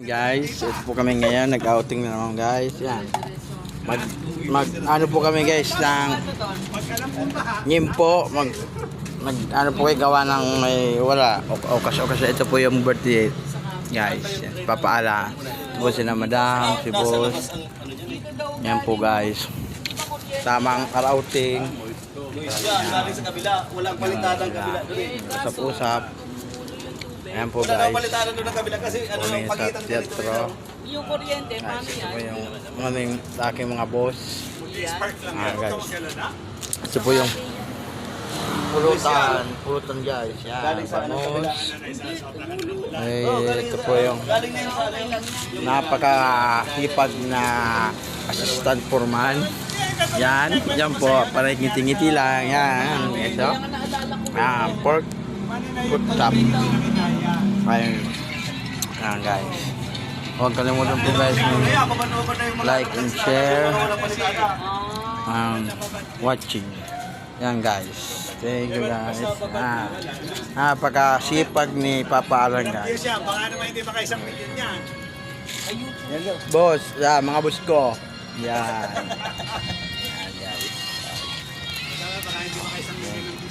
Guys, ito po kami ngayon, nag-outing na naman guys. Yan. Ano po kami guys ng Ngimpo, ano po kayo gawa ng may wala okasyon. Ito po yung birthday guys. Yan, papaala. Ito po si na madam, si boss. Yan po guys. Tamang outing. Galing sa kabila, walang palitan ng kabila. Usap-usap. Ayan po guys. Walang palitan doon ng kabila kasi ano Kami yung sa pagitan teatro. Yung kuryente, paano Ito yan? po yung aming aking mga boss. Guys. Ito po yung pulutan guys. Yan, vamos. Ito po yung galing na yung sa ano. napakahipag na assistant foreman. Yan, yan po, para ngiti-ngiti lang. Yan, ito. Pork foot chop. Ayun. Yan guys. Huwag kalimutan po guys like and share. Watching. Yan guys. Thank you guys. Napakasipag ni Papa Alan guys. Baka naman hindi makaisang milyon yan. Boss, mga boss ko. Yan. Yan guys. Baka hindi makaisang milyon.